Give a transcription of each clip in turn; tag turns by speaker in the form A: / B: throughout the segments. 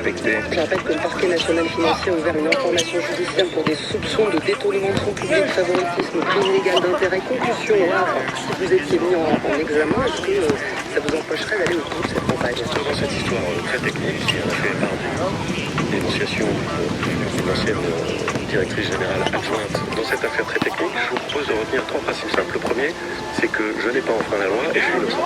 A: respecter.
B: Je rappelle que le parquet national financier a ouvert une information judiciaire pour des soupçons de détournement de fonds publics, favoritisme, prise illégale d'intérêt, concussion. Si vous étiez mis en examen, est-ce que ça vous empêcherait d'aller au bout de cette campagne?
A: Dans cette histoire très technique qui en a fait part d'une dénonciation d'une ancienne directrice générale adjointe, dans cette affaire très technique, je vous propose de retenir 3 principes simples. Le premier, c'est que je n'ai pas enfreint la loi et je suis innocent.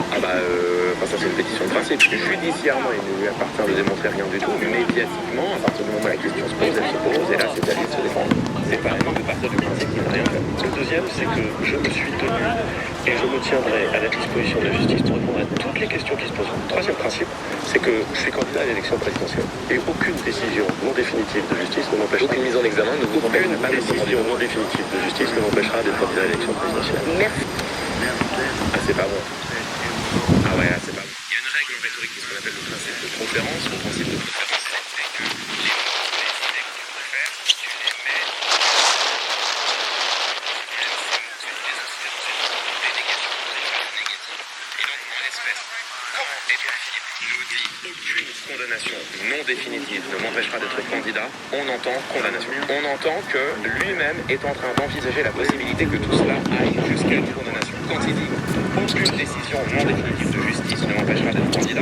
A: Ça c'est une pétition de principe. Judiciairement, il ne lui appartient de démontrer rien du tout. Médiatiquement, à partir du moment où la question se pose, elle se pose, et là c'est à lui de se défendre. C'est pas à nous de partir du principe qu'il n'a rien fait. Le deuxième, c'est que je me suis tenu et je me tiendrai à la disposition de la justice pour répondre à toutes les questions qui se poseront. Troisième principe, c'est que je suis candidat à l'élection présidentielle. Et aucune décision non définitive de justice ne m'empêchera. Aucune mise en examen ne vous empêche pas décision non définitive de justice ne m'empêchera d'être candidat à l'élection présidentielle.
B: Merci.
A: Ah, c'est pas bon. Ah ouais, c'est pas bon. Il y a une règle en rhétorique qui est ce qu'on appelle le principe de conférence. Le principe de conférence, c'est que les idées que tu veux faire, tu les mets. Aucune condamnation non définitive ne m'empêchera d'être candidat, on entend condamnation. On entend que lui-même est en train d'envisager la possibilité que tout cela aille jusqu'à une condamnation. Quand il dit aucune décision non définitive de justice ne m'empêchera d'être candidat,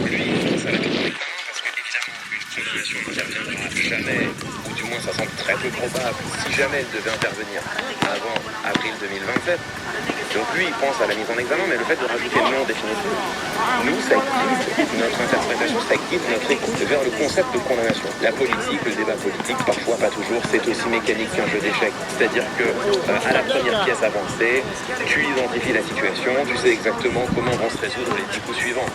A: lui, ça va être un examen parce que évidemment une condamnation n'interviendra jamais, ou du moins ça semble très peu probable, si jamais elle devait intervenir avant avril 2027. Donc lui, il pense à la mise en examen, mais le fait de rajouter non définitif, nous, ça guide notre interprétation, ça guide notre écoute vers le concept de condamnation. La politique, le débat politique, parfois pas toujours, c'est aussi mécanique qu'un jeu d'échecs. C'est-à-dire que à la première pièce avancée, tu identifies la situation, tu sais exactement comment vont se résoudre les 10 coups suivants.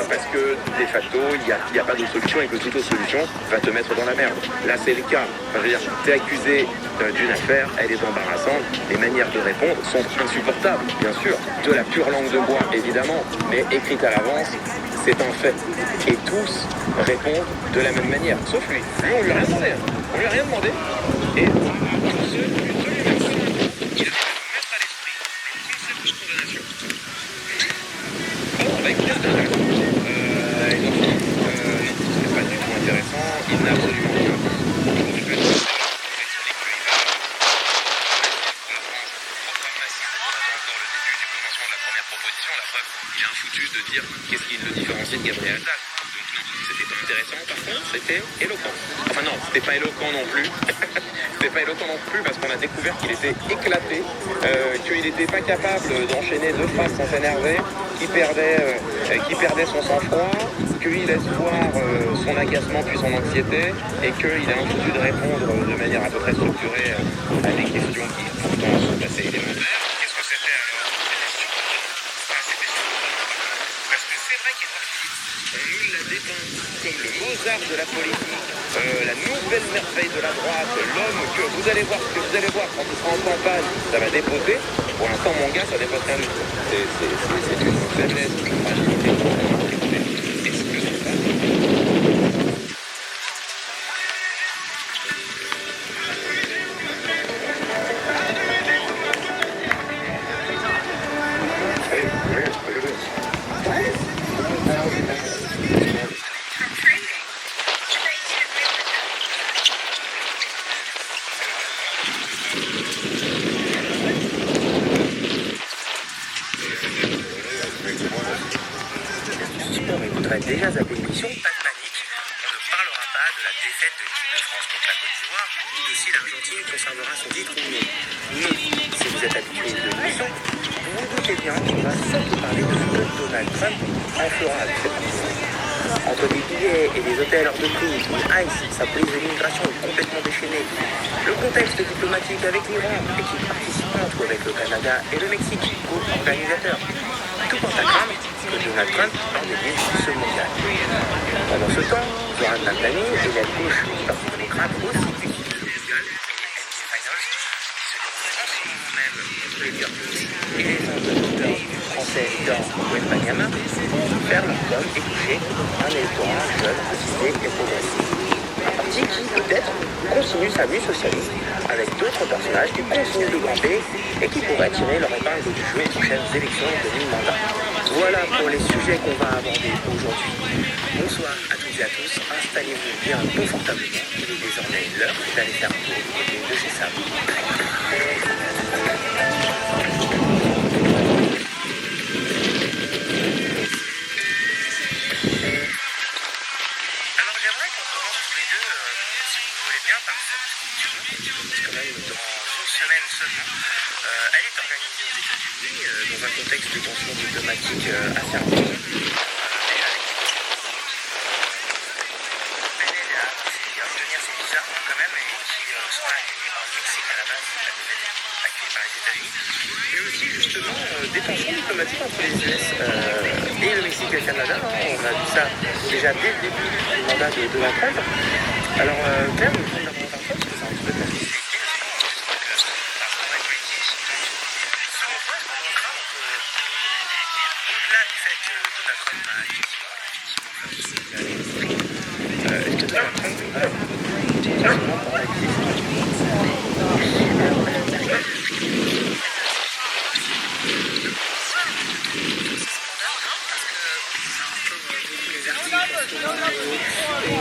A: Parce que de facto, il n'y a pas d'autre solution et que toute autre solution va te mettre dans la merde. Là, c'est le cas. Enfin, je veux dire, tu es accusé d'une affaire, elle est embarrassante, les manières de répondre sont insupportables, bien sûr, de la pure langue de bois, évidemment, mais écrite à l'avance, c'est un fait. Et tous répondent de la même manière, sauf lui. Lui, on lui a rien demandé. On lui a rien demandé. Et tous ceux qui lui même il arrive à nous mettre à l'esprit le concept de condamnation. Alors, on va écouter ce dernier. Donc, ce n'est pas du tout intéressant, il n'a absolument rien dit. Il a un foutu de dire qu'est-ce qui le différencie de Gabriel Attal. Donc non, c'était pas intéressant, par contre, c'était éloquent. Enfin non, c'était pas éloquent non plus. C'était pas éloquent non plus parce qu'on a découvert qu'il était éclaté, qu'il n'était pas capable d'enchaîner 2 phrases sans s'énerver, qu'il perdait son sang-froid, qu'il laisse voir son agacement puis son anxiété et qu'il a un foutu de répondre de manière à peu près structurée à des questions qui pourtant sont assez élémentaires. Qu'est-ce que c'était alors? On nous l'a dépeint comme le Mozart de la politique, la nouvelle merveille de la droite, l'homme que vous allez voir quand il sera en campagne, ça va dépoter. Pour l'instant, mon gars, ça dépose rien du tout. C'est une faiblesse, une fragilité. Est-ce que c'est ça? Déjà zappé l'émission, pas de panique, on ne parlera pas de la défaite de l'équipe de France contre la Côte d'Ivoire, ni si l'Argentine conservera son titre ou non. Mais, si vous êtes habitué de l'émission, vous vous doutez bien qu'on va surtout parler de ce que Donald Trump en fera avec cette partie. Entre des billets et des hôtels hors de prix, ICE, sa police de l'immigration est complètement déchaînée, le contexte diplomatique avec l'Iran, équipe participante, ou avec le Canada et le Mexique, co-organisateurs. Tout porte à craindre que Donald Trump organise ce mondial. Pendant ce temps, Zoran Mamdani et la gauche du Parti démocrate aussi utilisent le mondial et les finals qui se déroulent en ce moment même entre les Liverpool et les ambassadeurs français dans Wembanyama pour faire leur com et toucher un électorat jeune, assisté et progressif. Un parti qui, peut-être, continue sa vie socialiste avec d'autres personnages qui continuent de grimper et qui pourraient tirer leur épingle du jeu aux prochaines élections de mi-mandat. Voilà pour les sujets qu'on va aborder aujourd'hui. Bonsoir à tous.
C: toutes et à tous, installez-vous bien confortablement. Il est désormais l'heure d'aller faire un tour du côté de chez Sam. Alors j'aimerais qu'on commence tous les deux, si vous voulez bien, par cette culture qui commence quand même dans une semaine seulement. Elle est organisée aux États-Unis dans un contexte de tension diplomatique assez important. C'est bizarre quand même, et qui sera accueilli par le Mexique à la base, accueilli par les États-Unis, mais aussi justement des tensions diplomatiques entre les US et le Mexique et le Canada. On a vu ça déjà dès le début du mandat de Donald Trump. Alors Claire, nous sommes d'abord d'un parce que c'est un petit peu compliqué par rapport à la politique. Selon toi, est-ce qu'on doit craindre au-delà du fait que Donald Trump a effectivement est-ce que tu as craindre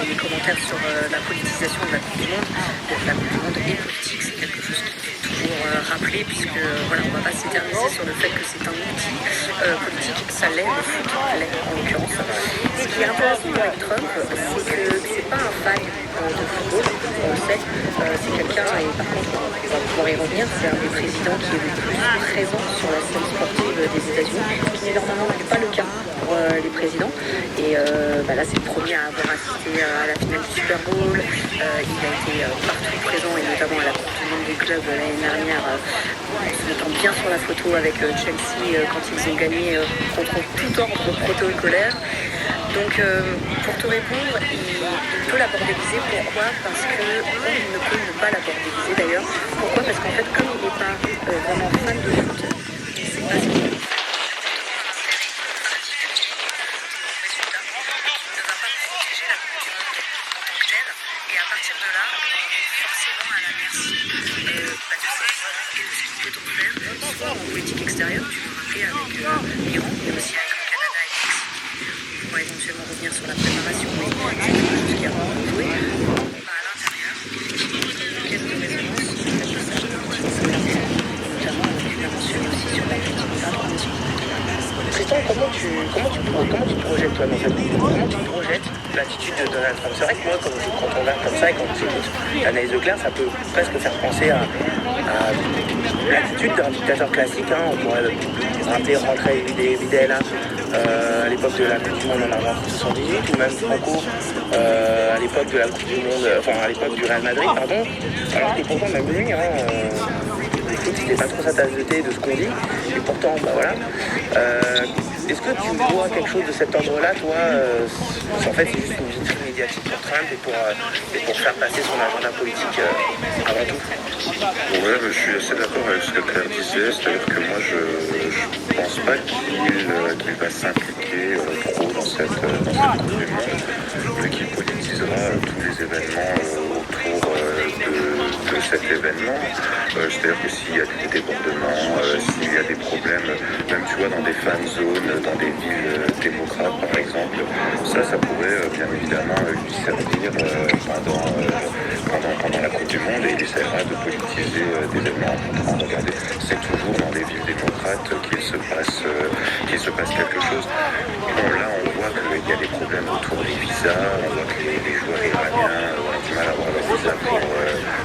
C: les commentaires sur la politisation de la Coupe du Monde. La Coupe du Monde est politique, c'est quelque chose qui est toujours rappelé, puisque voilà, on ne va pas s'éterniser sur le fait que c'est un outil politique, ça l'est, le foot l'est en l'occurrence. Ce qui est intéressant avec Trump, c'est que c'est pas un fan de football, on le sait, c'est quelqu'un, et par contre on va pouvoir y revenir, c'est un des présidents qui est le plus présent sur la scène sportive des États-Unis, ce qui normalement n'est pas le cas pour les présidents. Et là c'est le premier à avoir assisté à la finale du Super Bowl. Il a été partout présent, et notamment à la Coupe du Monde des clubs l'année dernière, en se mettant bien sur la photo avec Chelsea quand ils ont gagné contre tout ordre protocolaire. Donc pour te répondre, il peut l'abordéliser. Pourquoi? Parce que il ne peut ne pas l'abordéliser d'ailleurs. Pourquoi? Parce qu'en fait, comme il n'est pas vraiment fan de foot, c'est parce qu'il et à partir de là, on est forcément à la merci de ce qu'il peut faire, soit en politique extérieure, tu l'as rappelé avec l'Iran, mais aussi avec le Canada et le Mexique. On pourra éventuellement revenir sur la préparation, mais c'est quelque chose qui a beaucoup joué. À l'intérieur, effectivement, une caisse de résonance, notamment, tu l'as mentionné aussi sur la critique de la transition. Tristan, comment tu te projettes toi dans cette vidéo? Comment tu projettes l'attitude de Donald Trump? C'est vrai que moi, quand on regarde comme ça et quand on écoute l'analyse de Claire, ça peut presque faire penser à l'attitude d'un dictateur classique. On pourrait rappeler rentrer Videla à l'époque de la Coupe du Monde en Argentine 78, ou même Franco à l'époque de la Coupe du Monde, enfin à l'époque du Real Madrid, pardon. Alors que pourtant même lui, le foot c'était pas trop sa tasse de thé de ce qu'on dit, et pourtant voilà. Est-ce que tu vois quelque chose de cet ordre-là, toi? En fait, c'est juste une vitrine médiatique pour Trump et pour faire passer son agenda politique avant tout.
D: Ouais, je suis assez d'accord avec ce que Claire disait, c'est-à-dire que moi je pense pas qu'il va s'impliquer trop dans cette Coupe du Monde, mais qu'il politisera tous les événements autour de cet événement. C'est-à-dire que s'il y a des débordements, s'il y a des problèmes, même tu vois dans des fan zones, dans des villes démocrates par exemple, ça pourrait bien évidemment lui servir pendant la Coupe du Monde, et il essaiera de politiser des événements importants. Regardez, c'est toujours dans les villes démocrates qu'il se passe quelque chose. Bon, là on voit qu'il y a des problèmes autour des visas, on voit que les joueurs iraniens ont du mal à avoir leur visa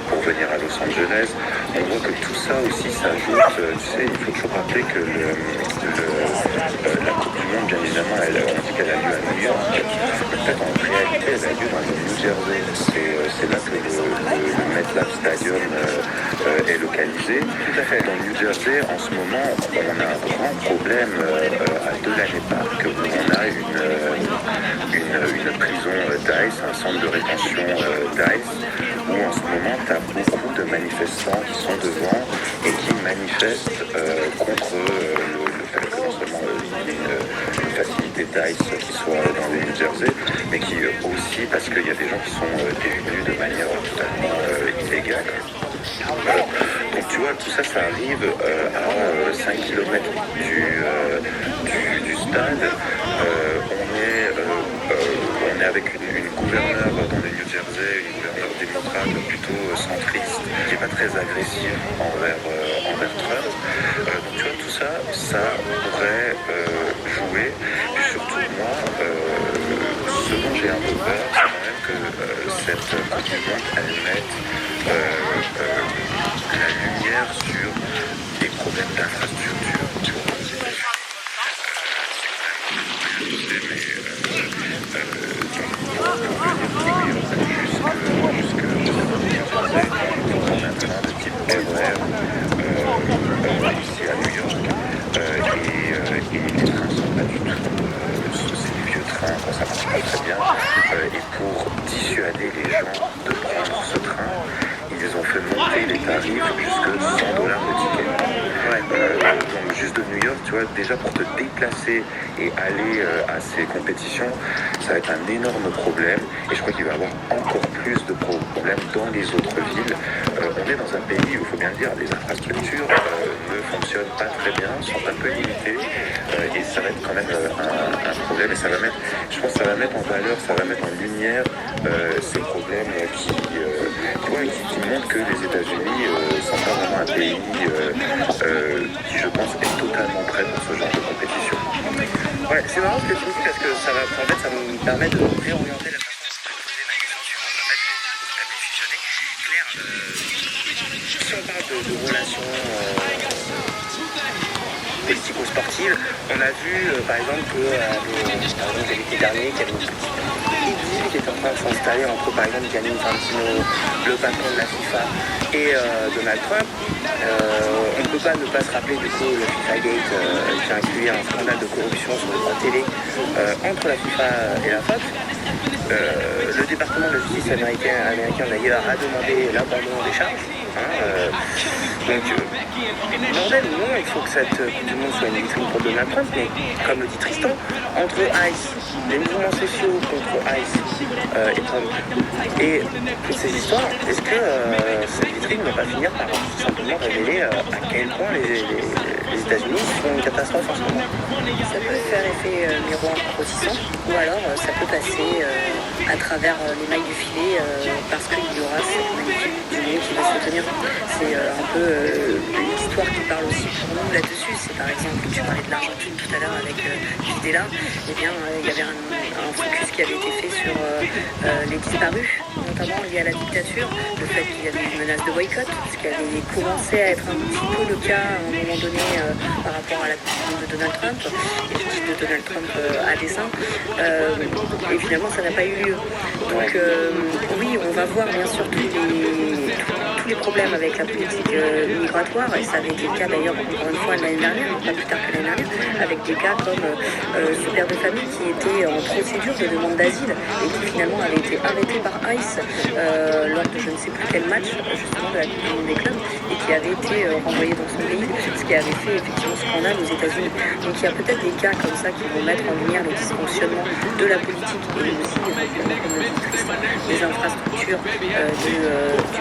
D: pour venir à Los Angeles. On voit que tout ça aussi s'ajoute, tu sais, il faut toujours rappeler que la Coupe du Monde, bien évidemment, on dit qu'elle a lieu à New York. En fait, en réalité, elle a lieu dans le New Jersey. C'est là que le MetLife Stadium est localisé. Tout à fait. Dans le New Jersey, en ce moment, on a un grand problème à Delaney Park, où on a une prison d'ICE, un centre de rétention d'ICE, où en ce moment, tu as beaucoup de manifestants qui sont devant et qui manifestent contre le fait que non seulement il y ait une facilité d'ICE qui soit dans le New Jersey, mais qui aussi parce qu'il y a des gens qui sont détenus de manière totalement illégale. Donc tu vois, tout ça, ça arrive à 5 km du stade. On est à avec une gouverneure dans le New Jersey, une gouverneure démocrate plutôt centriste, qui n'est pas très agressive envers Trump. Donc tu vois, tout ça, ça pourrait jouer. Et surtout, moi, ce dont j'ai un peu peur, c'est quand même que cette Coupe du Monde, elle mette la lumière sur des problèmes d'infrastructure. Tu vois, ici à New York et les trains sont pas du tout c'est des vieux trains, ça marche pas très bien et pour dissuader les gens de prendre ce train ils ont fait monter les tarifs jusque $100 le ticket. Donc juste de New York, tu vois, déjà pour te déplacer et aller à ces compétitions, ça va être un énorme problème et je crois qu'il va y avoir encore plus de problèmes dans les autres villes. On est dans un pays où il faut bien le dire, les infrastructures ne fonctionnent pas très bien, sont un peu limitées et ça va être quand même un problème et ça va mettre, je pense que ça va mettre en valeur, ça va mettre en lumière ces problèmes qui montrent que les États-Unis sont pas vraiment un pays qui, je pense, est totalement prêt pour ce genre de compétition.
E: Ouais, c'est marrant ce que tu me dis parce que ça me permet de réorienter la façon dont je vais poser ma question sur la fusionner. Claire, si on parle de relations politico-sportives, on a vu par exemple que l'été dernier, qu'il y avait une petite idylle qui était en train de s'installer entre par exemple Gianni Infantino, le patron de la FIFA, et Donald Trump. On ne peut pas ne pas se rappeler du coup le FIFA Gate qui a inclus un scandale de corruption sur les droits télé entre la FIFA et la Fox. Le département de justice américain d'ailleurs a demandé l'abandon des charges. Bordel ou non, il faut que cette Coupe du Monde soit une vitrine pour Donald Trump, mais comme le dit Tristan, entre ICE, les mouvements sociaux contre ICE et Trump, et toutes ces histoires, est-ce que cette vitrine ne va pas finir par simplement révéler à quel point les États-Unis font une catastrophe en ce moment?
C: Ça peut faire effet miroir grossissant, ou alors ça peut passer à travers les mailles du filet parce qu'il y aura cette magnifique Coupe du Monde qui va se tenir. C'est un peu une histoire qui parle aussi pour nous là-dessus. C'est par exemple, tu parlais de l'Argentine tout à l'heure avec Videla, eh bien il y avait un focus qui avait été fait sur les disparus, notamment liés à la dictature, le fait qu'il y avait une menace de boycott, ce qui avait commencé à être un petit peu le cas à un moment donné par rapport à la Coupe de Donald Trump et le titre de Donald Trump à dessein. Et finalement, ça n'a pas eu lieu. Donc oui, on va voir bien sûr tous les problèmes avec la politique migratoire, et ça avait été le cas d'ailleurs encore une fois l'année dernière, pas plus tard que l'année dernière, avec des cas comme ce père de famille qui était en procédure de demande d'asile et qui finalement avait été arrêté par ICE lors de je ne sais plus quel match justement de la Coupe du Monde des clubs et qui avait été renvoyé dans son pays, ce qui avait fait effectivement scandale aux États-Unis. Donc il y a peut-être des cas comme ça qui vont mettre en lumière les dysfonctionnements de la politique et aussi, comme le dit Tristan, des infrastructures du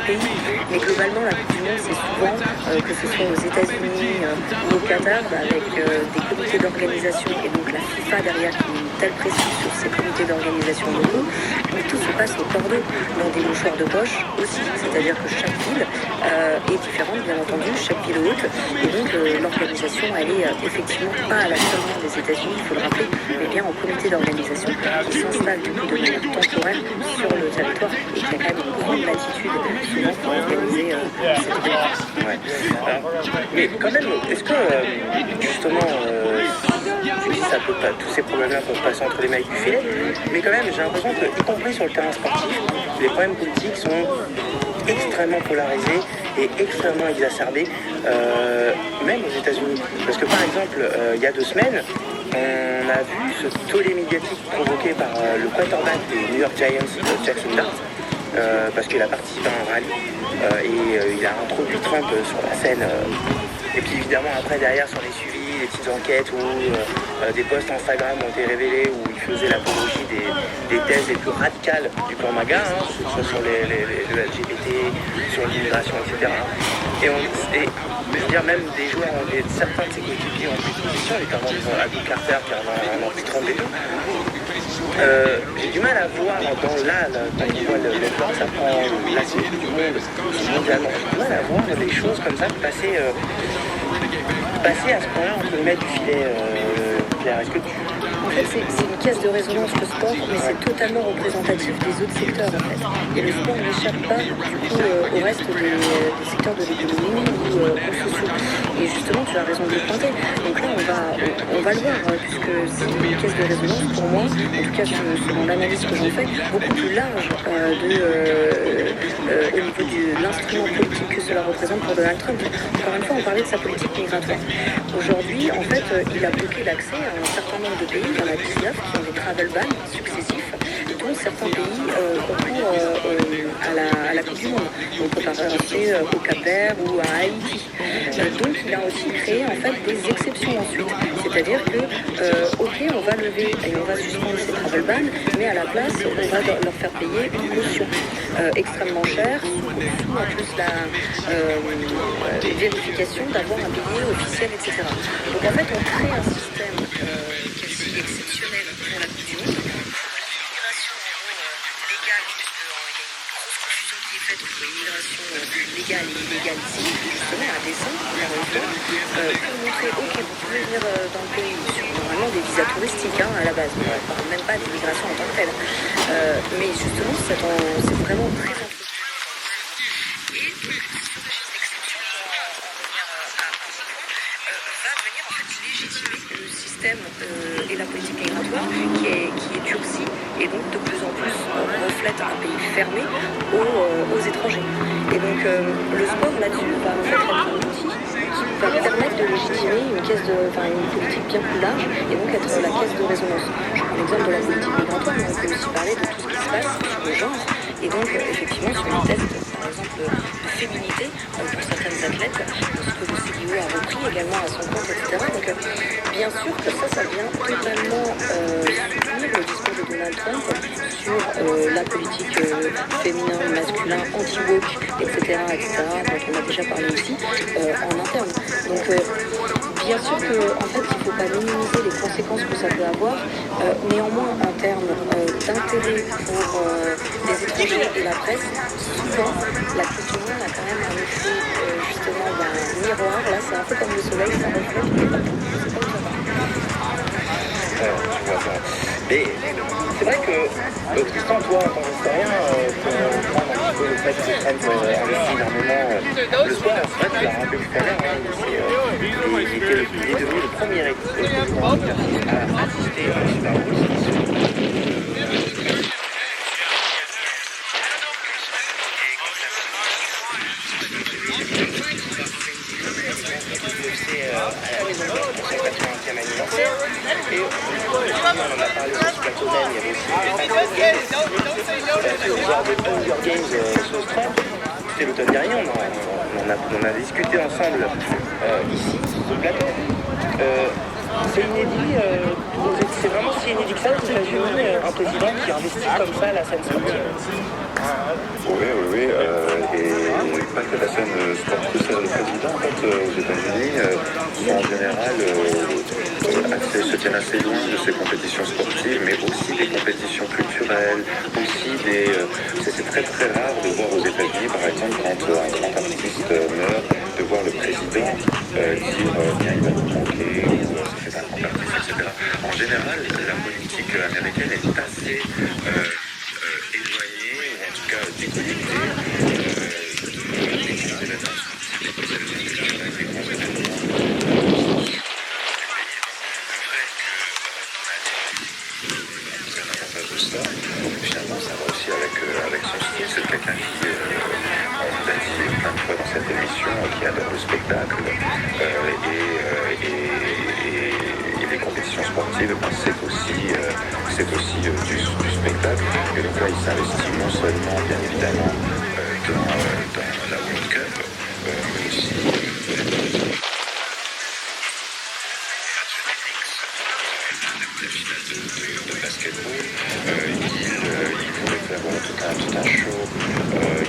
C: pays. Mais globalement, la Coupe du Monde, c'est souvent, que ce soit aux États-Unis ou au Qatar, avec des comités d'organisation et donc la FIFA derrière qui met une telle pression sur ces comités d'organisation locaux, où tout se passe au cordeau, dans des mouchoirs de poche aussi. C'est-à-dire que chaque ville est différente, bien entendu, chaque ville haute. Et donc l'organisation, elle est effectivement pas à la seulement des États-Unis, il faut le rappeler, mais bien en comité d'organisation qui s'installe du coup de manière temporaire sur le territoire et qui a quand même une grande latitude souvent pour organiser cette événement.
E: Ouais. Mais quand même, est-ce que justement, tu dis ça peut pas, tous ces problèmes-là peuvent passer entre les mailles du filet, mais quand même, j'ai l'impression que, y compris sur le terrain sportif, les problèmes politiques sont extrêmement polarisés et extrêmement exacerbés, même aux États-Unis. Parce que par exemple, il y a 2 semaines, on a vu ce tollé médiatique provoqué par le quarterback des New York Giants, Jackson Dart, parce qu'il a participé à un rallye et il a introduit Trump sur la scène. Et puis évidemment après derrière sur les suivis, des petites enquêtes où des posts Instagram ont été révélés où il faisait l'apologie des thèses les plus radicales du plan MAGA, que ce soit sur le LGBT, sur l'immigration, etc. Et je veux dire même des joueurs, certains de ses coéquipiers ont pris position, notamment Abdul Carter qui a un anti-Trump et tout. j'ai du mal à voir dans quand on voit le sport, ça prend la Coupe du Monde mondialement. J'ai du mal à voir des choses comme ça passer à ce point-là entre le maître du filet. Claire, est-ce que tu...
C: En fait, c'est une caisse de résonance, le sport, mais c'est totalement représentatif des autres secteurs, en fait. Et le sport n'échappe pas, du coup, au reste des secteurs de l'économie ou aux sociaux. Et justement, tu as raison de le pointer. Donc là, on va le voir, puisque c'est une caisse de résonance, pour moi, en tout cas, selon l'analyse que j'en fais, beaucoup plus large au niveau de l'instrument politique que cela représente pour Donald Trump. Encore une fois, on parlait de sa politique migratoire. Aujourd'hui, en fait, il a bloqué l'accès à un certain nombre de pays, il y en a 19 qui ont des travel bans successifs, dont certains pays concourent à la Coupe du Monde. On peut penser au Cap-Vert ou à Haïti. Donc il a aussi créé en fait des exceptions ensuite. C'est-à-dire que, ok, on va lever et on va suspendre ces travel bans, mais à la place, on va leur faire payer une caution extrêmement chère, sous en plus la vérification d'avoir un billet officiel, etc. Donc en fait, on crée un système quasi exceptionnel pour la Coupe du Monde. L'immigration légale, puisqu'il y a une grosse confusion qui est faite entre l'immigration légale et illégale ici, justement à dessein, encore une fois, pour montrer, ok, vous pouvez venir dans le pays sur normalement des visas touristiques à la base, on ne parle même pas d'immigration en tant que telle. Mais justement, c'est vraiment très important. Et donc, va venir en fait légitimer le système et la politique migratoire qui est durcie et donc de plus en plus reflète un pays fermé aux étrangers. Et donc le sport là-dessus va en fait être un outil qui va permettre de légitimer une politique bien plus large et donc être la caisse de résonance. Je prends l'exemple de la politique migratoire, mais on peut aussi parler de tout ce qui se passe sur le genre et donc effectivement sur les tests par exemple de féminité pour certaines athlètes, ce que le CIO a repris également à son compte, etc. Donc bien sûr que ça vient totalement soutenir le discours de Donald Trump sur la politique féminin, masculin, anti-woke, etc., dont on a déjà parlé aussi en interne. Donc bien sûr qu'en fait il ne faut pas minimiser les conséquences que ça peut avoir, néanmoins en termes d'intérêt pour les étrangers et la presse, souvent la Coupe du Monde a quand même un effet justement miroir, là c'est un peu comme le soleil, ça reflète, mais pas tout, je sais pas où ça va.
E: Mais c'est vrai que, Tristan, toi, en tant qu'historien, pour prendre un petit peu le fait que Trump investit énormément le sport, c'est vrai que tu l'as rappelé tout à l'heure, il est devenu le premier président à assister à un Super Bowl. À la Maison Blanche pour son 80e anniversaire. Et on en a parlé aussi plateau même, il y avait aussi les genre de Hunger Games sur Trump. C'était l'automne dernier, on a discuté ensemble ici, sur ce plateau. C'est inédit, c'est vraiment si inédit que ça aux États-Unis, un président qui investit comme ça la scène sportive.
D: Oui, et pas que la scène sportive, c'est le président en fait aux États-Unis sont en général se tiennent assez loin de ces compétitions sportives, mais aussi des compétitions culturelles, aussi c'est très très rare de voir aux États-Unis par exemple quand un grand artiste meurt, de voir le président dire bien il va nous manquer ou c'est un grand artiste, etc. En général, la politique américaine est assez éloignée, ou en tout cas déconnectée des grands événements sportifs, des grands événements. De ça, finalement ça va aussi avec son style, c'est quelqu'un qui, on l'a dit plein de fois dans cette émission, qui adore le spectacle et les compétitions sportives, c'est aussi du spectacle, et donc là il s'investit non seulement bien évidemment dans la World Cup, mais aussi la finale de basketball, il voulait faire tout un show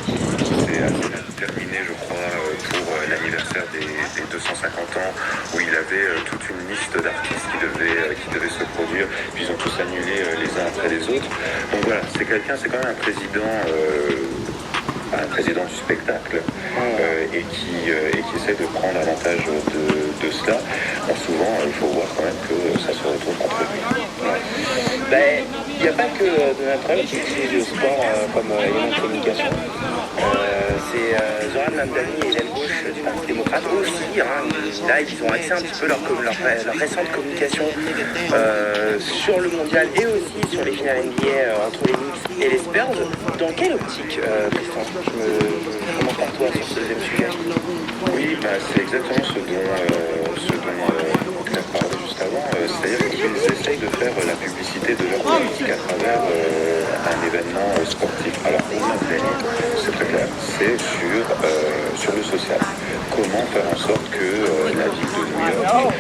D: qui s'est assez bien terminé, je crois, pour l'anniversaire des 250 ans, où il avait toute une liste d'artistes qui devaient se produire dire, puis ils ont tous annulé les uns après les autres. Donc voilà, c'est quand même un président du spectacle et qui essaie de prendre avantage de cela. Bon, souvent, il faut voir quand même que ça se retourne contre lui.
E: Il n'y a pas que Donald Trump qui utilise le sport comme élément de communication. C'est Zoran Mamdani et l'aile gauche du Parti démocrate aussi. Là, ils ont axé un petit peu leur récente communication sur le mondial et aussi sur les finales NBA entre les Knicks et les Spurs. Dans quelle optique, Tristan? Je commence par toi sur ce deuxième sujet.
D: Oui, c'est exactement ce dont Claire parlait juste avant. C'est-à-dire qu'ils essayent de faire la publicité de leur politique à travers un événement sportif. Alors, pour Mamdani, c'est très clair, c'est sur le social. Comment faire en sorte que la ville de New York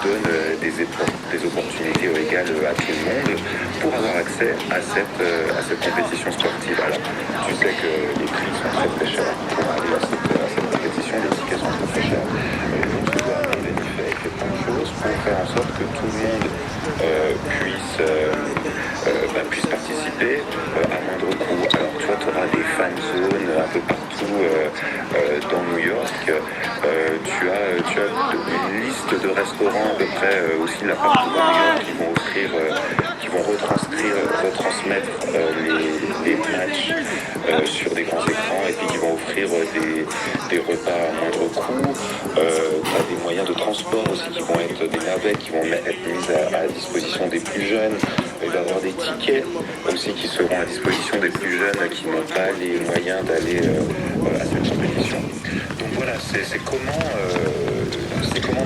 D: donne des opportunités égales à tout le monde pour avoir accès à cette compétition sportive. Alors, tu sais que les prix sont très très chers pour aller à cette compétition, les tickets sont très très chers. Donc, ce gouvernement fait plein de choses pour faire en sorte que tout le monde puisse participer à moindre coût. Alors, tu vois, tu auras des fan zones un peu partout dans New York. Tu as une liste de restaurants à peu près aussi là partout dans New York qui vont retransmettre les matchs sur des grands écrans et puis qui vont offrir des repas à moindre coût. Tu as des moyens de transport aussi qui vont être des navettes qui vont être mises à disposition des plus jeunes. Il va y avoir des tickets aussi qui seront à disposition des plus jeunes qui n'ont pas les moyens d'aller à cette compétition. Donc voilà, c'est comment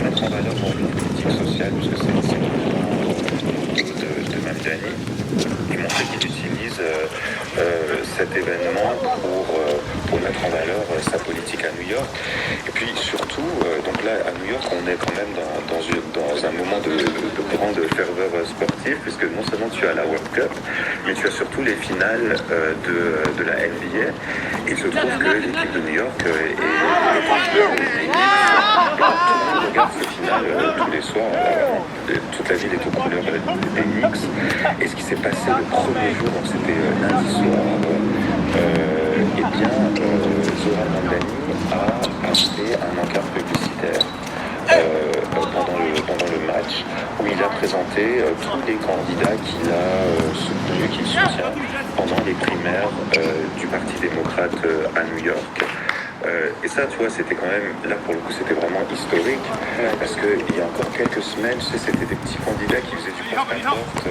D: mettre en valeur une politique sociale, parce que c'est de Mamdani, et montrer qu'il utilise cet événement pour mettre en valeur sa politique à New York. Et puis surtout, donc là à New York, on est quand même dans un moment de grande ferveur sportive, puisque non seulement tu as la World Cup, mais tu as surtout les finales de la NBA. Et il se trouve que l'équipe de New York est tout le monde regarde ces finales tous les soirs. Toute la ville est aux couleurs des Knicks. Et ce qui s'est passé le premier jour, donc c'était lundi soir, Zoran Mamdani a acheté un encart publicitaire pendant le match, où il a présenté tous les candidats qu'il a soutenus, qu'il soutient pendant les primaires du Parti démocrate à New York. Et ça, tu vois, c'était quand même, là pour le coup, c'était vraiment historique, parce qu'il y a encore quelques semaines, tu sais, c'était des petits candidats qui faisaient du porte-à-porte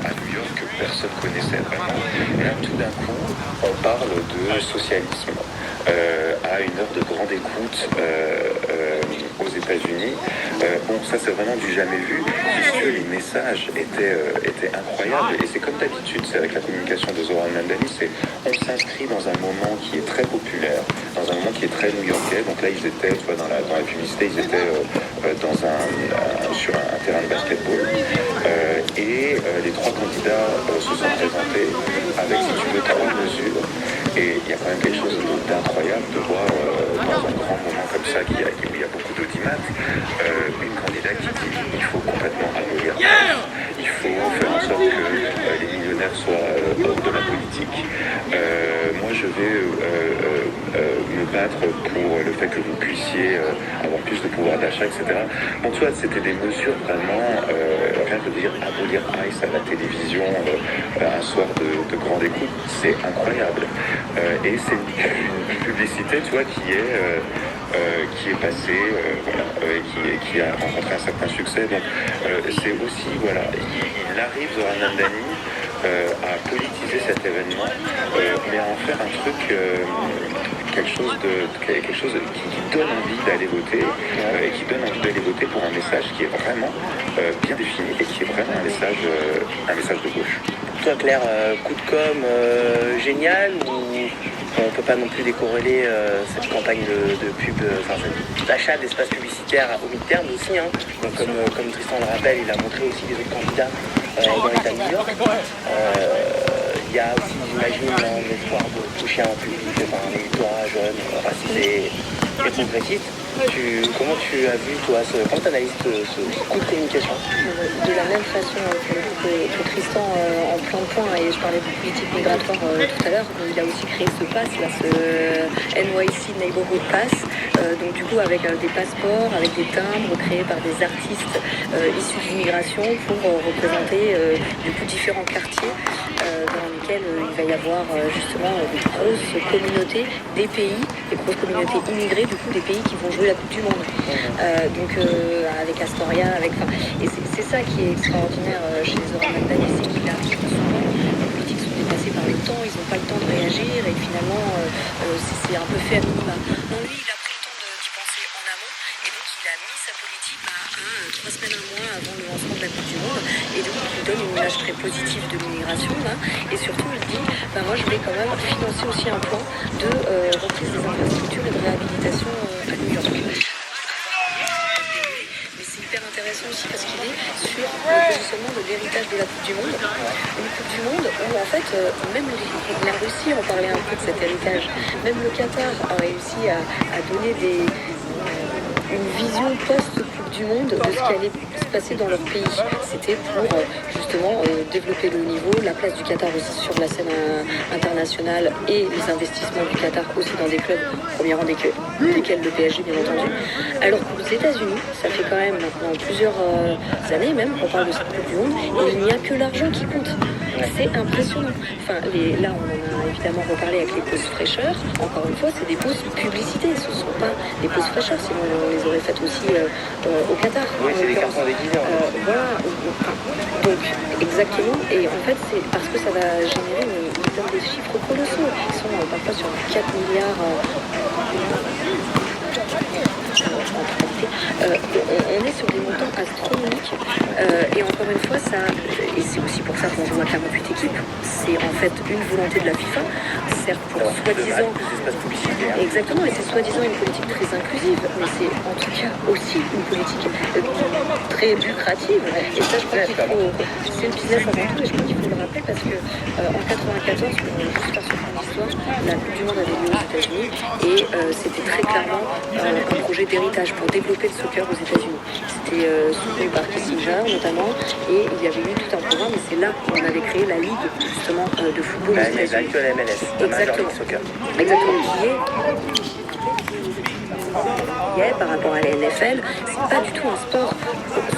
D: à New York que personne connaissait vraiment. Et là, tout d'un coup, on parle de socialisme à une heure de grande écoute aux États-Unis. Ça c'est vraiment du jamais vu, puisque les messages étaient incroyables. Et c'est comme d'habitude, c'est avec la communication de Zoran Mamdani, on s'inscrit dans un moment qui est très populaire, dans un moment qui est très new-yorkais. Donc là, ils étaient, tu vois, dans la publicité, ils étaient sur un terrain de basketball. Et les trois candidats se sont présentés avec, si tu veux, 3 mesures. Et il y a quand même quelque chose d'incroyable de voir dans un grand moment comme ça, où il y a beaucoup d'audimat, une candidate qui dit il faut complètement abolir ICE, il faut faire en sorte que les millionnaires soient hors de la politique. Moi, je vais me battre pour le fait que vous puissiez avoir plus de pouvoir d'achat, etc. Bon, tu vois, c'était des mesures vraiment, rien que de dire abolir ICE à la télévision un soir de grande écoute, c'est incroyable. Et c'est une publicité, tu vois, qui est passée, qui a rencontré un certain succès. Donc, c'est aussi, voilà, il arrive, Zoran Mamdani, à politiser cet événement, mais à en faire un truc, quelque chose qui donne envie d'aller voter, et qui donne envie d'aller voter pour un message qui est vraiment bien défini et qui est vraiment un message de gauche.
E: Toi, Claire, coup de com génial, ou on ne peut pas non plus décorréler cette campagne de pub, cet achat d'espace publicitaire au mid-term aussi, hein. Donc, comme Tristan le rappelle, il a montré aussi des autres candidats dans l'État de New York. Il y a aussi, j'imagine, l'espoir de toucher un public, un électorat jeune, racisé, et progressiste. Comment tu as vu, toi, comment tu analyses ce coup de communication?
C: De la même façon que Tristan en plein point, et je parlais de politique migratoire tout à l'heure, il a aussi créé ce pass, là, ce NYC Neighborhood Pass, donc du coup avec des passeports, avec des timbres créés par des artistes issus d'immigration pour représenter du coup différents quartiers dans lesquels il va y avoir justement des grosses communautés des pays, des grosses communautés immigrées, du coup des pays qui vont jouer la Coupe du Monde. Donc avec Astoria, et c'est ça qui est extraordinaire chez Zoran Maldani, c'est qu'il arrive souvent, les politiques sont dépassés par le temps, ils n'ont pas le temps de réagir et finalement c'est un peu fait à minima. Non, lui il a pris le temps d'y penser en amont et donc il a mis sa politique à 3 semaines, un mois avant le lancement de la Coupe du Monde, et donc il donne une image très positive de l'immigration là, et surtout il dit moi je vais quand même financer aussi un plan de reprise des infrastructures et de réhabilitation à New York. Intéressant aussi parce qu'il est sur le positionnement de l'héritage de la Coupe du Monde. Une Coupe du Monde où en fait même la Russie en parlait un peu de cet héritage. Même le Qatar a réussi à donner une vision post-Coupe du Monde de ce qui allait se passer dans leur pays. C'était pour justement développer le haut niveau, la place du Qatar aussi sur la scène internationale et les investissements du Qatar aussi dans des clubs, premier rang desquels le PSG bien entendu. Alors qu'aux États-Unis, ça fait quand même maintenant plusieurs années même qu'on parle de cette Coupe du Monde et il n'y a que l'argent qui compte. C'est impressionnant. Là on en a évidemment reparlé avec les pauses fraîcheurs. Encore une fois, c'est des pauses publicité, ce ne sont pas des pauses fraîcheurs, sinon on les aurait faites aussi au Qatar.
E: Oui, c'est des cartons déguisés.
C: Voilà, donc exactement, et en fait c'est parce que ça va générer des chiffres colossaux qui sont parfois sur 4 milliards on est sur des montants astronomiques et encore une fois et c'est aussi pour ça qu'on joue à 48 équipes, c'est en fait une volonté de la FIFA, certes pour soi-disant exactement, et c'est soi-disant une politique très inclusive, mais c'est en tout cas aussi une politique très lucrative, et ça je crois qu'il faut, c'est le business avant tout, et je crois qu'il faut le rappeler parce que en 94, pour juste faire ce point d'histoire, la Coupe du Monde avait lieu aux États-Unis et c'était très clairement un projet d'héritage pour développer le soccer aux États-Unis. C'était soutenu par Kissinger notamment, et il y avait eu tout un programme, et c'est là qu'on avait créé la ligue justement de football aux États-Unis.
E: L'actuelle MLS,
C: exactement.
E: Soccer.
C: Exactement, qui est par rapport à la NFL, c'est pas du tout un sport,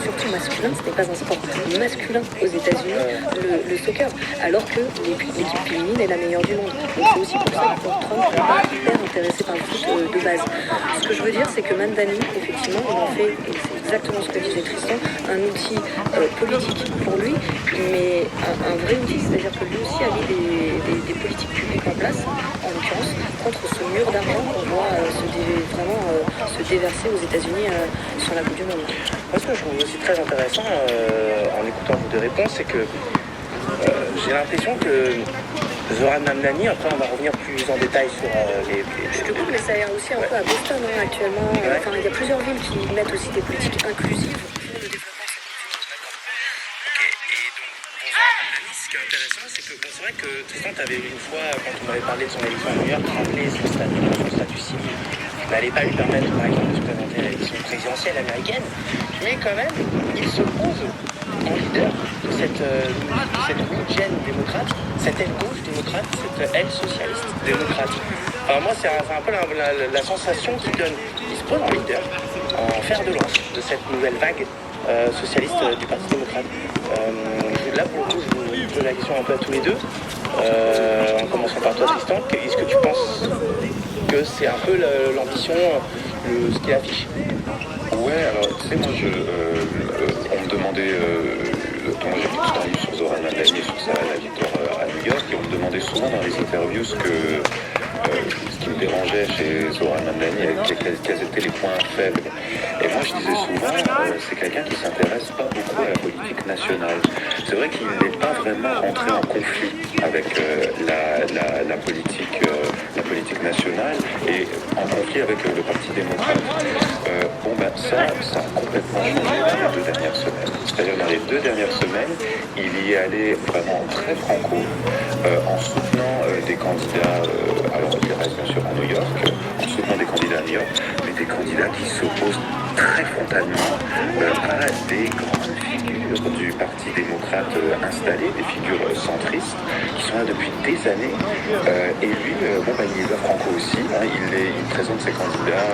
C: surtout masculin, ce n'est pas un sport masculin aux États-Unis, le soccer, alors que l'équipe féminine est la meilleure du monde. Donc c'est aussi pour ça que Trump n'est pas hyper intéressé par le foot de base. Ce que je veux dire, c'est que Mandani, effectivement, il en fait, et c'est exactement ce que disait Tristan, un outil politique pour lui, mais un vrai outil, c'est-à-dire que lui aussi a mis des politiques publiques en place, en l'occurrence, contre ce mur d'argent qu'on voit se déverser aux États-Unis sur la Coupe du Monde.
E: Moi, ce que je trouve aussi très intéressant en écoutant vos deux réponses, c'est que j'ai l'impression que Zoran Maldani, après on va revenir plus en détail sur les...
C: Je te coupe, mais ça ira aussi un peu à Boston actuellement.
E: Ouais.
C: Il y a plusieurs villes qui mettent aussi des politiques inclusives pour le développement de cette Coupe du Monde.
E: Ok, et donc pour Zoran Maldani, ce qui est intéressant, c'est que c'est vrai que Tristan, tu avais une fois, quand on m'avait parlé de son élection à New York, rappelé son statut civil n'allait pas lui permettre, par exemple, de se présenter à l'élection présidentielle américaine, mais quand même, il se pose en leader de cette gauche démocrate, cette aile gauche démocrate, cette aile socialiste démocrate. Enfin, moi, c'est un peu la sensation qu'il donne. Il se pose en leader, en fer de lance de cette nouvelle vague socialiste du Parti démocrate. Là, pour le coup, je vous pose la question un peu à tous les deux, en commençant par toi, Tristan. Est-ce que tu penses que c'est un peu l'ambition, ce qu'il affiche?
D: Ouais, alors tu sais, moi, on me demandait, moi j'ai fait tout un livre sur Zoran Maldani et sur la victoire à New York, et on me demandait souvent dans les interviews ce qui me dérangeait chez Zoran Maldani, quels étaient les points faibles. Et moi je disais souvent, c'est quelqu'un qui s'intéresse pas beaucoup à la politique nationale. C'est vrai qu'il n'est pas vraiment rentré en conflit avec la politique nationale et en conflit avec le Parti démocrate. Ça a complètement changé dans les 2 dernières semaines. C'est-à-dire dans les 2 dernières semaines, il y est allé vraiment très franco, en soutenant des candidats, alors il reste bien sûr à New York, en soutenant des candidats à New New York, mais des candidats qui s'opposent très frontalement à des grandes figures du Parti démocrate installé, des figures centristes, qui sont là depuis des années. Et lui, il est franco aussi, hein, il présente ses candidats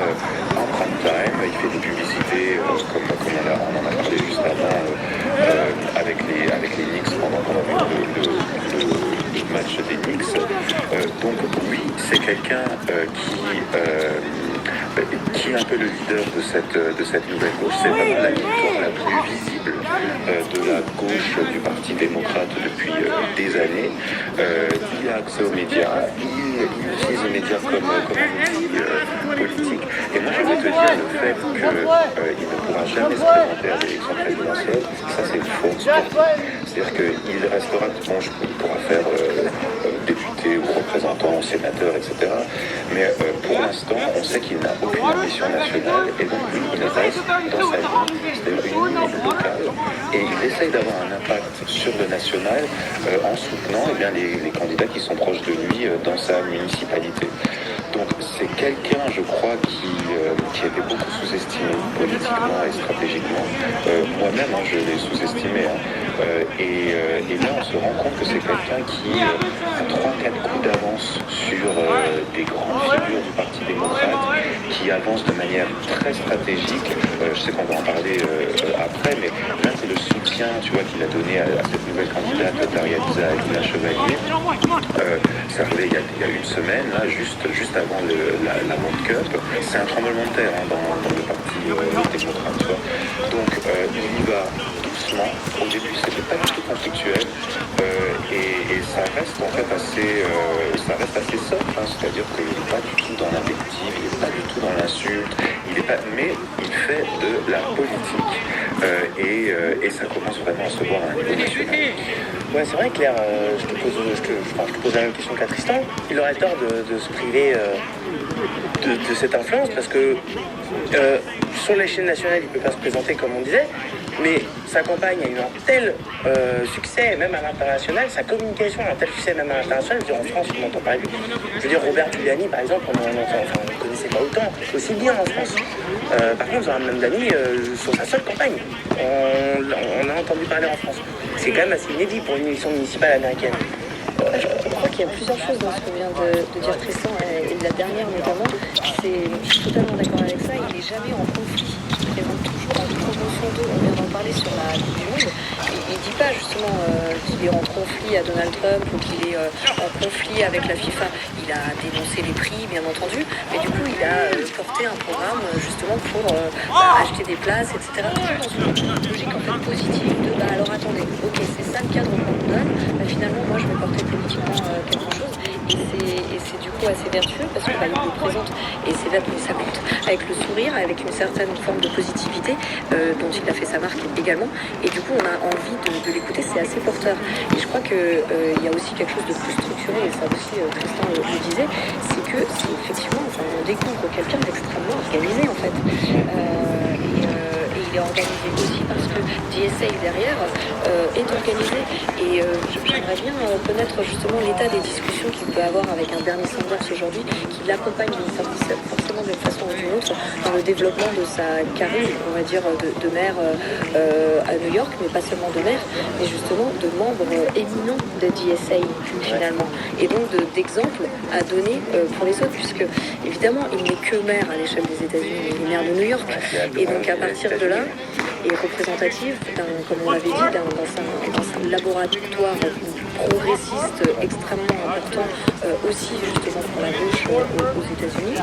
D: en prime time, il fait des publicités comme on en a parlé juste avant avec les Knicks pendant le match des Knicks. Donc oui, c'est quelqu'un qui est un peu le leader de cette nouvelle gauche. C'est vraiment la victoire la plus visible de la gauche du Parti démocrate depuis des années. Il a accès aux médias, il utilise les médias comme un outil politique. Et moi, je vais te dire le fait qu'il ne pourra jamais se présenter à l'élection présidentielle, ça c'est faux. C'est-à-dire qu'il restera, il pourra faire député ou représentant, sénateur, etc. Mais pour l'instant, on sait qu'il n'a aucune ambition nationale et donc lui, il reste dans sa ligne, c'est-à-dire une ligne locale. Et il essaye d'avoir un impact sur le national en soutenant les candidats qui sont proches de lui dans sa municipalité. Donc c'est quelqu'un, je crois, qui a été beaucoup sous-estimé politiquement et stratégiquement. Moi-même, je l'ai sous-estimé. Et là, on se rend compte que c'est quelqu'un qui a 3-4 coups d'avance sur des grandes figures du Parti démocrate, qui avance de manière très stratégique. Je sais qu'on va en parler après, mais là, c'est le soutien, qu'il a donné à cette nouvelle candidate, Daria Dina Chevalier. C'est arrivé il y a une semaine, là, juste avant la World Cup. C'est un tremblement de terre dans le Parti démocrate. Donc, il y va doucement. Au début, c'était pas du tout conflictuel. Et ça reste en fait assez soft, c'est-à-dire qu'il n'est pas du tout dans l'invective, il n'est pas du tout dans l'insulte, mais il fait de la politique. Et ça commence vraiment à se voir à un niveau national.
E: Ouais, c'est vrai, Claire, je te pose la même question qu'à Tristan. Il aurait tort de se priver de cette influence parce que sur l'échelle nationale, il ne peut pas se présenter comme on disait, mais sa campagne a eu un tel succès, même à l'international, sa communication a un tel succès, même à l'international. Je veux dire, en France, on entend parler de lui. Je veux dire, Robert Giuliani, par exemple, on ne connaissait pas autant, aussi bien en France. Par contre, Zoran Mamdani, sur sa seule campagne, on a entendu parler en France. C'est quand même assez inédit pour une élection municipale américaine.
C: Je crois qu'il y a plusieurs choses dans ce que vient de dire Tristan, et la dernière notamment, je suis totalement d'accord avec ça, il n'est jamais en conflit, il présente toujours en promotion d'eux, on vient d'en parler sur la Coupe du Monde, et il ne dit pas justement qu'il est en conflit à Donald Trump ou qu'il est en conflit avec la FIFA. Il a dénoncé les prix, bien entendu, mais du coup il a porté un programme justement pour acheter des places, etc. Toujours dans une logique en fait positive de alors attendez, ok, c'est ça le cadre qu'on nous donne, finalement moi je vais porter politiquement quelque chose, et c'est du coup assez vertueux parce que il le présente, et c'est là que ça compte, avec le sourire, avec une certaine forme de positivité dont il a fait sa marque également, et du coup on a envie de l'écouter, c'est assez porteur. Et je crois qu'il y a aussi quelque chose de plus structuré, et ça aussi Tristan le disait, c'est que c'est effectivement, on découvre quelqu'un d'extrêmement organisé en fait, et il est organisé aussi parce que DSA derrière est organisé, et j'aimerais bien connaître justement l'état des discussions qu'il peut avoir avec un Bernie Sanders aujourd'hui, qui l'accompagne forcément d'une façon ou d'une autre dans le développement de sa carrière, on va dire, de maire à New York, mais pas seulement de maire, mais justement de membre éminent de DSA finalement, et donc d'exemple à donner pour les autres, puisque évidemment il n'est que maire à l'échelle des États-Unis, il est maire de New York, et donc à partir de là est représentatif comme on l'avait dit, dans un laboratoire progressiste extrêmement important aussi justement pour la gauche aux États-Unis.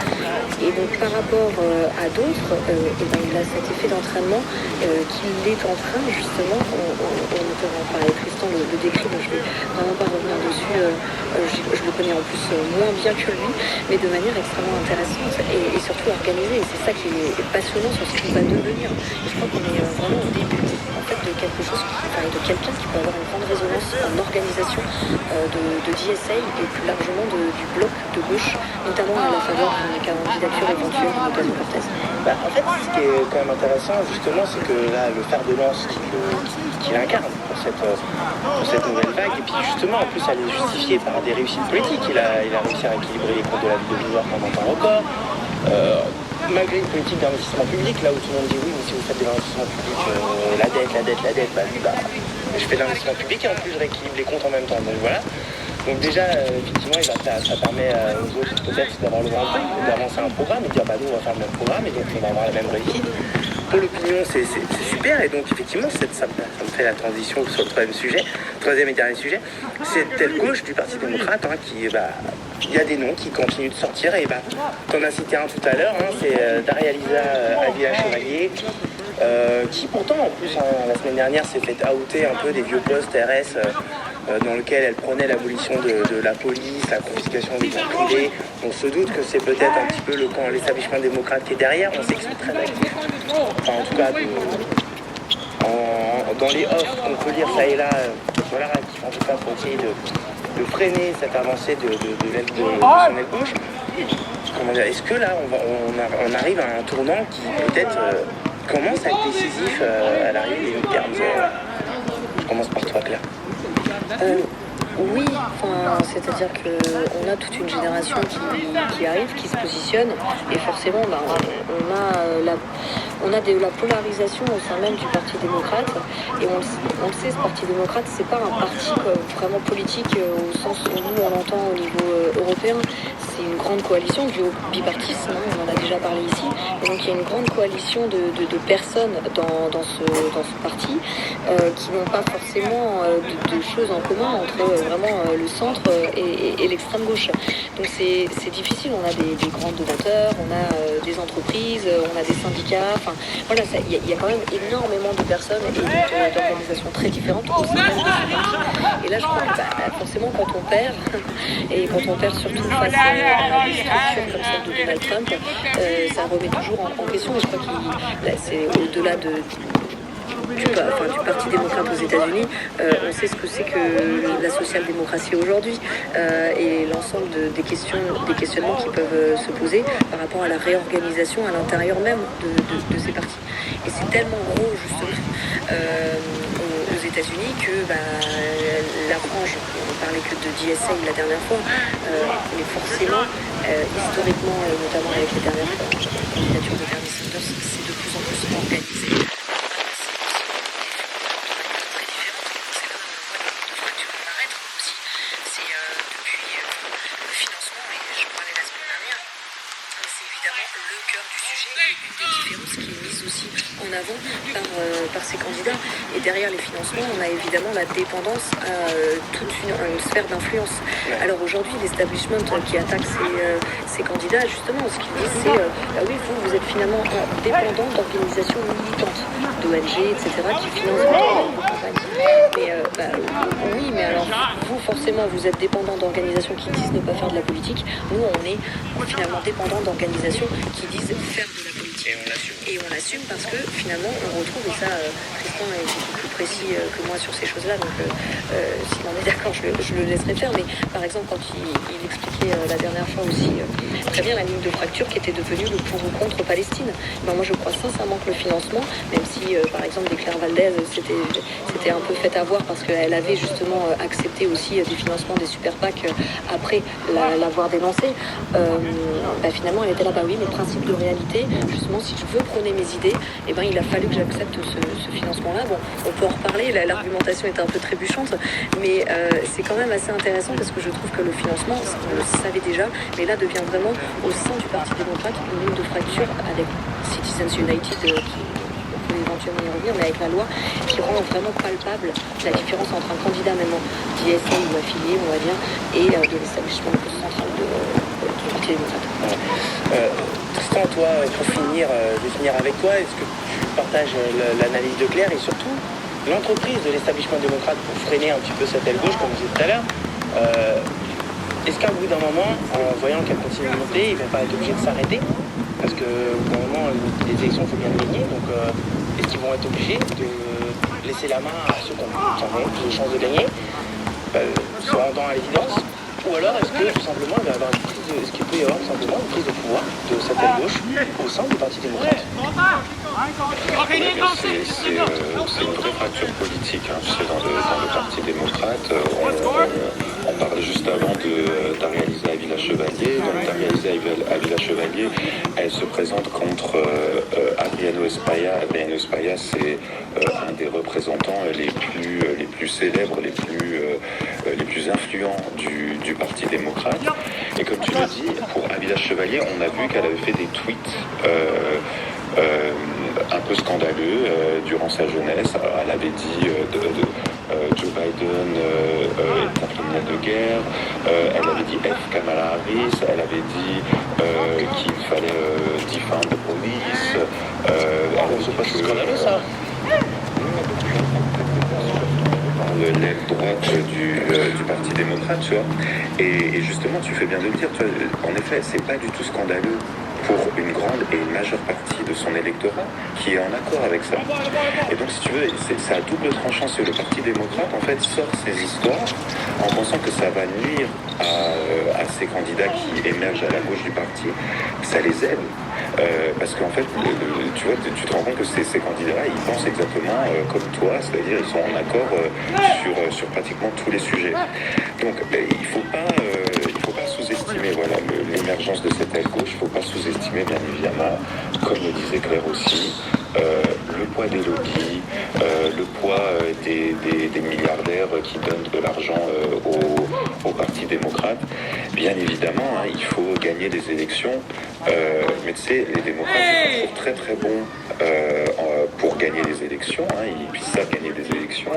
C: Et donc par rapport à d'autres, il a cet effet d'entraînement qu'il est en train justement, on peut en parler, Tristan le décrit, donc je vais vraiment pas revenir dessus, je le connais en plus moins bien que lui, mais de manière extrêmement intéressante et surtout organisée, et c'est ça qui est passionnant sur ce qu'il va devenir. Et je crois qu'on est vraiment au début en fait de quelque chose, de quelqu'un qui peut avoir une grande résonance en organisation de DSA et plus largement du bloc de gauche, notamment à la faveur d'une candidature éventuelle de Ocasio-Cortez.
E: En fait, ce qui est quand même intéressant justement, c'est que là, le fer de lance qu'il incarne pour cette nouvelle vague, et puis justement en plus elle est justifiée par des réussites politiques. Il a réussi à équilibrer les comptes de la ville de New York en un temps record. malgré une politique d'investissement public, là où tout le monde dit oui, mais si vous faites de l'investissement public, la dette, je fais de l'investissement public et en plus je rééquilibre les comptes en même temps. Donc voilà. Donc déjà, effectivement, ça permet aux autres peut-être d'avoir le ventre, d'avancer un programme et de dire bah nous on va faire le même programme et donc on va avoir la même réussite. Pour l'opinion, c'est super et donc effectivement ça me fait la transition sur le troisième et dernier sujet. C'est telle gauche du Parti démocrate qui il y a des noms qui continuent de sortir et t'en as cité un tout à l'heure, c'est Daria Lisa Avila-Chevalier. Qui pourtant en plus la semaine dernière s'est fait outer un peu des vieux postes RS dans lequel elle prenait l'abolition de la police, la confiscation des biens privés. On se doute que c'est peut-être un petit peu le camp, l'établissement démocrate qui est derrière. On sait qu'ils sont très actifs. Enfin en tout cas dans les offres qu'on peut lire ça et là, voilà, actifs en tout cas pour essayer de freiner cette avancée de l'aile de son aile gauche. Comment dire, est-ce que là on arrive à un tournant qui peut-être commence à être décisif à l'arrivée des midterms? Je commence par toi, Claire.
C: Oui, c'est-à-dire qu'on a toute une génération qui arrive, qui se positionne, et forcément, on a de la polarisation au sein même du Parti démocrate, et on le sait, ce Parti démocrate, c'est pas un parti vraiment politique au sens où nous on l'entend au niveau européen. C'est une grande coalition due au bipartisme, on en a déjà parlé ici, et donc il y a une grande coalition de personnes dans ce parti qui n'ont pas forcément de choses en commun entre vraiment le centre et l'extrême gauche. Donc c'est difficile, on a des grands donateurs, on a des entreprises, on a des syndicats, enfin voilà, il y a quand même énormément de personnes et d'organisations très différentes au sein de ce parti. Et là je crois que forcément quand on perd, et quand on perd surtout face à des structures comme celle de Donald Trump, ça remet toujours en question, et je crois que c'est au-delà du Parti démocrate aux États-Unis, on sait ce que c'est que la social-démocratie aujourd'hui et l'ensemble des questionnements qui peuvent se poser par rapport à la réorganisation à l'intérieur même de ces partis. Et c'est tellement gros justement aux États-Unis que la frange, on parlait que de DSA la dernière fois, mais forcément, historiquement, notamment avec les dernières candidatures de Bernie Sanders, c'est de plus en plus organisé. Par ces candidats, et derrière les financements on a évidemment la dépendance à toute une sphère d'influence. Alors aujourd'hui l'establishment qui attaque ces candidats, justement ce qu'ils disent c'est oui, vous êtes finalement dépendant d'organisations militantes, d'ONG, etc. qui financent vos campagnes. Mais oui, mais alors vous forcément vous êtes dépendant d'organisations qui disent ne pas faire de la politique. Nous on est finalement dépendant d'organisations qui disent faire de la politique. Et on l'assume parce que finalement on retrouve, et ça Tristan est beaucoup plus précis que moi sur ces choses-là, donc s'il en est d'accord je le laisserai faire, mais par exemple quand il expliquait la dernière fois aussi très bien la ligne de fracture qui était devenue le pour ou contre Palestine, moi je crois sincèrement que le financement, même si par exemple des Claire Valdez c'était un peu fait avoir parce qu'elle avait justement accepté aussi des financements des super PAC après l'avoir dénoncé, finalement elle était là, oui mais principe de réalité, justement si je veux prôner mes idées, il a fallu que j'accepte ce financement-là. Bon, on peut en reparler, l'argumentation est un peu trébuchante, mais c'est quand même assez intéressant parce que je trouve que le financement, on le savait déjà, mais là devient vraiment au sein du Parti démocrate une ligne de fracture avec Citizens United qui on peut éventuellement y revenir, mais avec la loi qui rend vraiment palpable la différence entre un candidat même d'ISA ou affilié, on va dire, et de l'établissement central du Parti démocrate.
E: Tristan, toi, pour finir, je vais finir avec toi. Est-ce que tu partages l'analyse de Claire et surtout l'entreprise de l'établissement démocrate pour freiner un petit peu cette aile gauche, comme je disais tout à l'heure? Est-ce qu'à bout d'un moment, en voyant qu'elle continue de monter, ils ne vont pas être obligés de s'arrêter? Parce qu'au bout d'un moment, les élections, il faut bien gagner. Donc, est-ce qu'ils vont être obligés de laisser la main à ceux qui ont plus de chances de gagner, se rendant à l'évidence? Ou alors est-ce que tout simplement il va y avoir est-ce qu'il peut y avoir tout simplement une prise de pouvoir de cette aile gauche au sein du Parti démocrate?
D: C'est une vraie fracture politique. Tu sais, dans le Parti démocrate, on parlait juste avant d'Arializa Avila Chevalier. Donc d'Arializa Avila Chevalier, elle se présente contre Adriano España. Adriano España, c'est un des représentants les plus célèbres, les plus influents du Parti démocrate. Et comme tu le dis, pour Avila Chevalier, on a vu qu'elle avait fait des tweets un peu scandaleux durant sa jeunesse. Elle avait dit Joe Biden est un criminel de guerre. Elle avait dit F. Kamala Harris. Elle avait dit qu'il fallait defend the police. Elle avait pas scandaleux, ça. L'aile droite du Parti démocrate, tu vois. Et justement, tu fais bien de le dire, tu vois, en effet, c'est pas du tout scandaleux pour une grande et une majeure partie de son électorat qui est en accord avec ça. Et donc, si tu veux, c'est à double tranchant. C'est le Parti démocrate, en fait, sort ces histoires en pensant que ça va nuire à ces candidats qui émergent à la gauche du parti. Ça les aide. Parce qu'en fait, tu vois, tu te rends compte que ces candidats-là, ils pensent exactement comme toi, c'est-à-dire ils sont en accord sur pratiquement tous les sujets. Donc, il ne faut pas sous-estimer l'émergence de cette aile gauche. Il ne faut pas sous-estimer, bien évidemment, comme le disait Claire aussi, le poids des lobbies, le poids des milliardaires qui donnent de l'argent au Parti démocrate. Bien évidemment, hein, il faut gagner des élections, mais tu sais, les démocrates sont toujours très très bons pour gagner des élections. Hein, ils savent gagner des élections,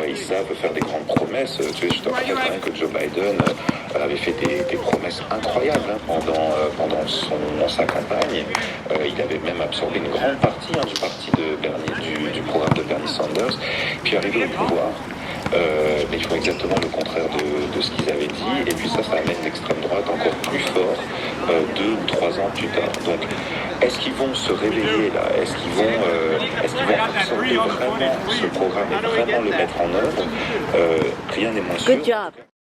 D: ils savent faire des grandes promesses. Tu sais, je te rappelle quand même que Joe Biden avait fait des promesses incroyables pendant sa campagne. Il avait même absorbé une grande partie du parti du programme de Bernie Sanders. Puis arrivé au pouvoir, mais ils font exactement le contraire de ce qu'ils avaient dit. Et puis ça amène l'extrême droite encore plus fort 2 ou 3 ans plus tard. Donc, est-ce qu'ils vont se réveiller là? Est-ce qu'ils vont absorber vraiment ce programme et vraiment le mettre en œuvre? Rien n'est moins sûr.